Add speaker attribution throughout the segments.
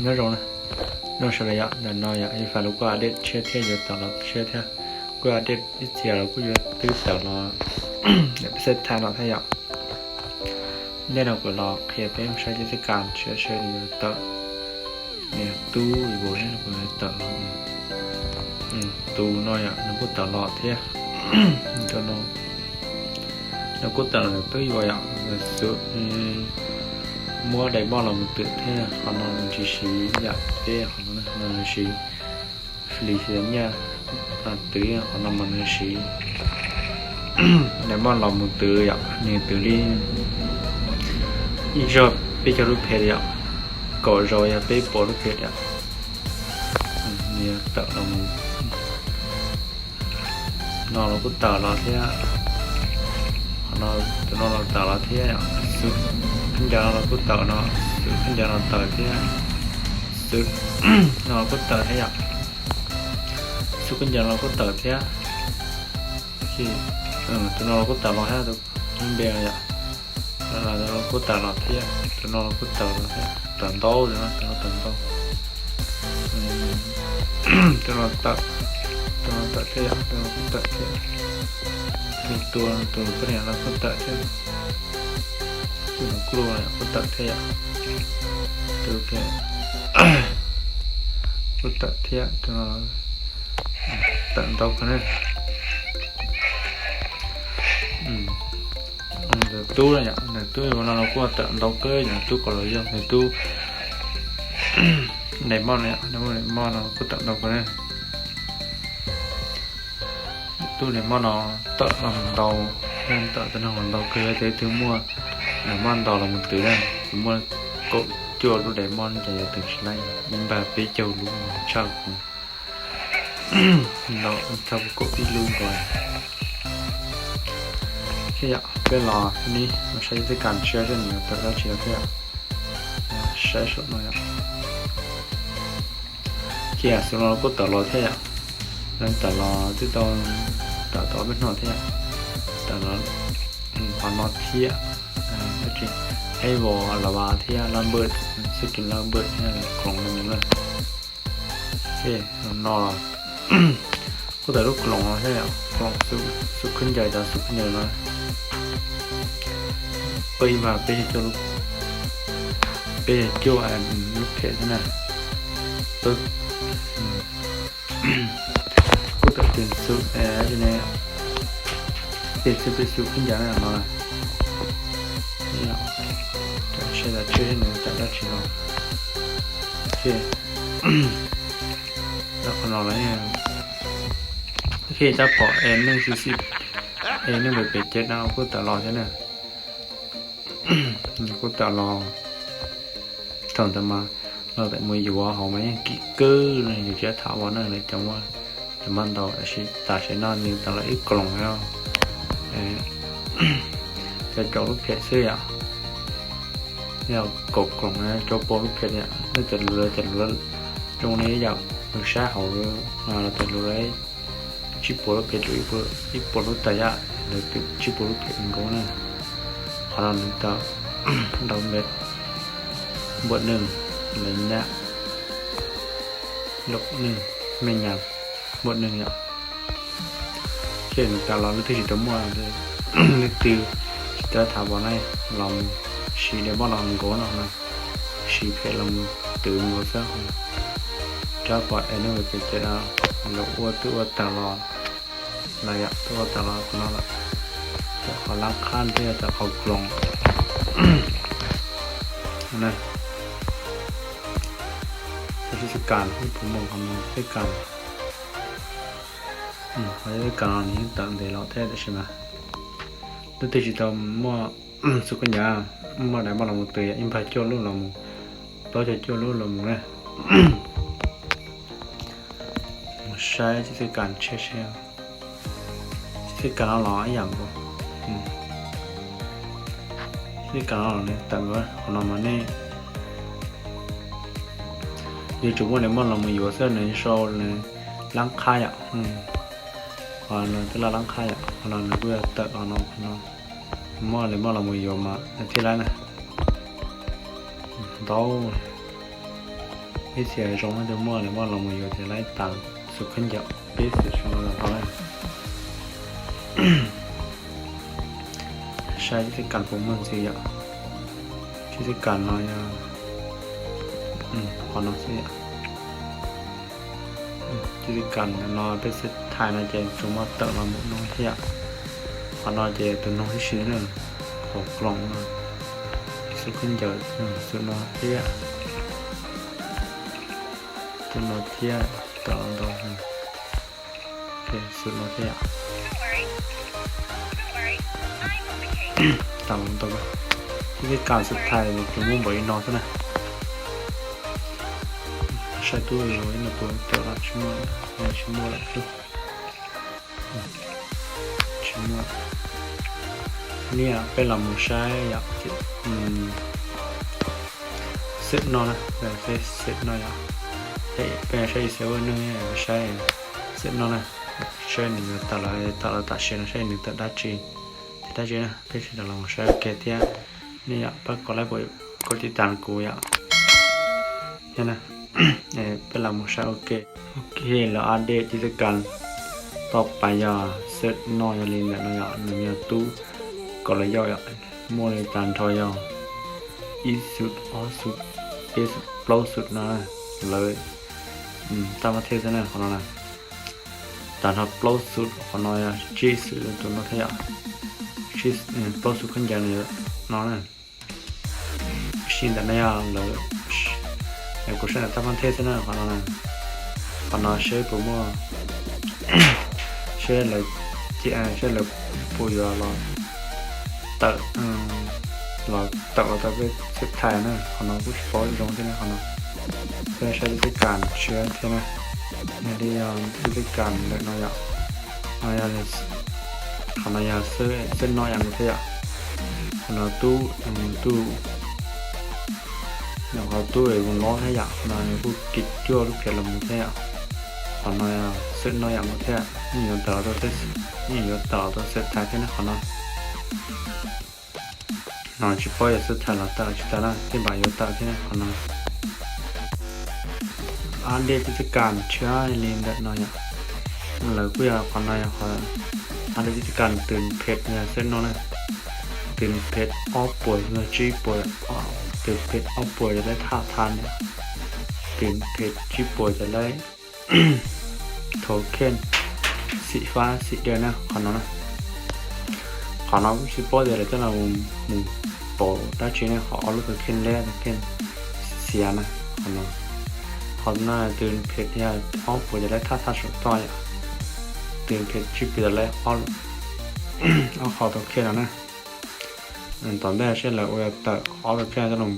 Speaker 1: nó rồi nó sẽ là vậy là nó vậy phải lúc qua để chơi theo giờ tao là chơi theo qua để ít giờ là cũng giờ tứ tao là để sẽ thay nó thay vậy nên là của nó khi phải không sai cái cản chơi giờ tao nè tu bố nên là của tao tu nó vậy nó cũng tao lọt thế cho nó cũng tao là tới vậy sự mua đầy bao là một tự thế còn nó chỉ xí dạ thế còn nó xí lì xí nha là tự còn nó mình xí đầy bao là một tự dạ nhiều tự đi rồi bây giờ lúc hết dạ cỏ rồi à bây bỏ lúc hết dạ nhiều tự là một nó cũng tự là thế nó là tự là thế dạ khán giả nó cũng tạo nó sự khán giả nó tạo thế sự nó cũng tạo thế ạ sự khán giả nó cũng tạo thế khi tụi nó cũng tạo nó hết được nhưng bây giờ là nó cũng tạo nó thế tụi nó cũng tạo nó thế tận đâu rồi nó tận đâu tụi nó tạo thế ạ tụi nó cũng tạo thế thì tụi cái này nó cũng tạo thế nó cua này có tận thế từ cái có tận thế từ tận đâu cái này tu này nhỉ tu nó qua tận đâu cái nhỉ tu còn lợi dụng này tu này mon này mon nó có tận đâu cái này tu này mon nó tận lòng đầu nên tận lòng đầu cái thế thứ mua là mon đỏ là một từ đây mua cột chùa đồ để mon chạy từ này nhưng bà bị châu luôn sao nó trong cột đi luôn rồi khi ạ cái lò ní nó sẽ phải cản trở cho nhiều từ đó chỉ là thế ạ sẽ số này ạ khi ạ số nó có tờ lò thế ạ nên tờ lò từ đầu tờ bên nọ thế ạ tờ lò còn nó thiệt hay vô là bà thì làm bớt sự kiện làm bớt hay là còn làm nữa thế nó có thể lúc còn thế nào còn sự khinh dài là sự khinh dài là bây mà bây cho lúc bây cho anh lúc thế này tôi có thể tiền sự cho nên tiền sự khinh dài này nó là现在确实能找到这种，是，แล้วคนเราเนี่ยโอเคจะพอ140นี่เป็น7นะกูตลอดใช่ไหมกูตลอดthườngแต่มาเราแต่มืออยู่ว่าเขาไม่กี่กือเลยอยู่เจ้าถาวรนั่นเลยจังว่าแต่มันต่อสิตาใช้นอนนึงแต่ละอีกกล่องแล้วจะจบลูกเพชรเสื้อเนี่ยกบกล่องนะจบโปรลูกเพชรเนี่ยน่าจะรู้ตรงนี้อยากมันช้าเขาเราจะรู้เลยชิปโปรลูกเพชรหรืออีโปรลูกตายะหรือชิปโปรลูกเพชรมันก็น่ะพอเราหนึ่งต่อเราเม็ดบทหนึ่งอะไรเนี่ยลบหนึ่งไม่หยาบบทหนึ่งเนี่ยเช่นการเราเลือกที่จะมั่วเลยเลือกตีจะถามว่าไงเราชีเนี่ยบ้านเราโง่นะชีเพลเราตื่นมาซะจะปล่อยไอ้นี่ไปเจอเราอ้วนตัวตลอดอะไรอะตัวตลอดนั่นแหละจะเขาลักข้านที่จะเขากลงนะเทศกาลที่ผมบอกคำนี้เทศกาลเขาจะการนี้ต่างเดี๋ยวเราเทศใช่ไหมตัวที่จะทำมั่วสุกัญญามั่วได้บ้างเราตัวอิมพาโจลุ่มเราตัวจะโจลุ่มเราเนี่ยใช้เทศกาลเชี่ยวเทศกาลเราอย่างบ่เทศกาลเราเนี่ยแต่ว่าของเราเนี่ยอยู่จุดว่าเนี่ยมันเรามีอยู่เส้นในโซนในล้างคายอ่ะcòn tức là lắng khai ạ còn là bây giờ tự nó mua lấy mua là mùi dầu mà thế này này đâu 一些中文的末了，末了我有的来当是很久，别是什么的好嘞。sai cái cản của mình gì ạ cái cản này còn nó gì ạ cái cản nó bây giờ thay nó chỉ chúng ta tự làm một nó thế ạ còn nó chỉ từ nó hết xíu nữa khổ lòng sự khuyên giờ sự nó thế ạ từ nó thế ạ tự làm đâu ok sự nó thế ạ tầm tôi cái cản sự thay chúng muốn bởi nó thế này sai tôi rồi nó tôi trở lại chúng mua lại chút chúng mua nè bây làm một sai ạ xếp nó nè về cái xếp nó ạ cái bây giờ sẽ ở nơi sai xếp nó nè sai mình tạo lại tạo sai nó sai mình tạo đa chi thì đa chi nè bây giờ là một sai kế tiếp nè ạ bắt có lại bởi có tí tàn cùi ạ thế nèเป็นลำใช้โอเคแล้วอัปเดตกิจการต่อไปอย่าเซตน้อยลินแบบน้อยหนึ่งอย่าตู้ก็เลยย่อยโมเลกุลทอยอีสุดออสุดเอสโปรสุดนะเลยตามประเทศนั่นของเรานะแต่ถ้าโปรสุดของเราจีสุดตัวน้อยที่จีโปรสุดขึ้นอย่างนี้น้อยนะชินแต่ไม่ยากเลยกูใช้แต่ประเทศนั่นของเราของเราใช้ปุ๋ยมั่วใช้เลยที่ใช้เลยปุ๋ยเราตัดเราตัดเราตัดไปสุดท้ายนั่นของเราผู้ช่วยลงที่นั่นของเราเพื่อใช้วิธีการเชื้อใช่ไหมเนี่ยที่ยามวิธีการเล็กน้อยน้อยเลยของเราเส้นน้อยอย่างนี้อ่ะของเราตู้อย่างเขาตู้ไอ้คนร้อนให้อยากนายผู้กิจชั่วลูกเกลือมุ้งแท้ขอนายเส้นน้อยอย่างมุ้งแท้นี่อยู่ต่อตัวเส้นนี่อยู่ต่อตัวเส้นท้ายแค่นั้นขอนายนอนชิปอยเส้นท้ายหลังตาชิตาละที่บ่ายอยู่ต่อแค่นั้นขอนายอันเดียกิจการเชื่อเรียนแบบน้อยนั่นแหละกูอยากขอนายขออันเดียกิจการตื่นเพชรเนี่ยเส้นน้อยตื่นเพชรอ้อป่วยเงือจี้ป่วยตื่นเพชรเอาป่วยจะได้ท่าทานเนี่ยตื่นเพชรที่ป่วยจะได้ โทเค็นสีฟ้าสีเดียวนะขอน้องนะขอน้องชิปโป้เดี๋ยวจะเราหมู่โปได้ชิ้นเนี่ยขอเอาลูกเค็นแรกเค็นเสียนะขอน้องขอหน้าตื่นเพชรเนี่ยเอาป่วยจะได้ท่าทานสุดต่อยตื่นเพชรที่ป่วยจะได้เอาขอโทเค็นแล้วนะตอนแรกเช่นเราแต่ขอแบบแค่จะลง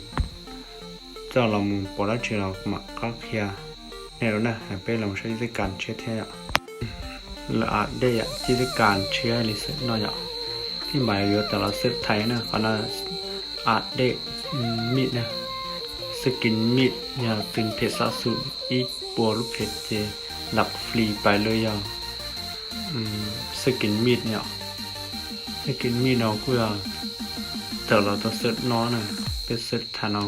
Speaker 1: เจ้าเราปวดแล้วเชื่อเราหมักก็เคลียร์เนี่ยแล้วนะเป็นเราใช้วิธีการเช็ดเท่าเราอาจได้วิธีการเชื่อลิสน้อยที่หมายเรือแต่เราเซตไทยนะเขาน่าอาจได้มีดนะสกินมีดอย่างตึงเพชรสะสมอีกปัวลูกเพชรเจหลับฟรีไปเลยอย่างสกินมีดเนี่ยสกินมีดเราก็แต่เราต้องเซตน้อยนะเป็นเซตทานเอา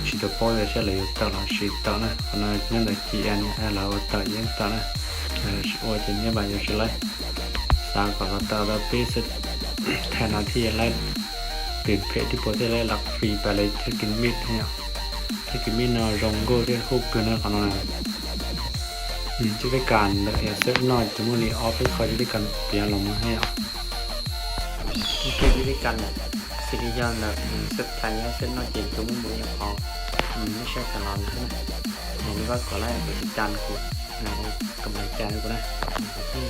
Speaker 1: ชิดป้อยใช่เลยแต่เราชิดต่อนะขณะนั้นแต่กี่อันเนี่ยเราต่อยังต่อนะโอ้ยจะเนี่ยบางอย่างชิเลยสร้างก่อนเราต่อเราเป็นเซตแทนเอาที่อะไรตื่นเพจที่โปรตีนอะไรหลักฟรีไปเลยถ้ากินมิดเนี่ยถ้ากินมิดเราลงก็ได้ฮุกกันนะขนาดนั้นจะได้การเลยเซตน้อยจมูกนี้ออฟไปคอยจะได้การเปลี่ยนลงมาให้โอเคจะได้การสิ่งที่ยากแบบเส้นไทยเส้นน้อยเก่งตัวมุ่งมุ่งยังพอไม่ใช่ตลอดใช่ไหมอย่างนี้ก็ขอไล่ไปติดตามกูนะกำลังใจกูนะที่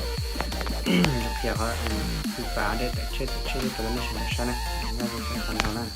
Speaker 1: เพียงเขาคือฟ้าได้แต่เชื่อตัวไม่ใช่นะนี่ก็เป็นคำเท่านั้น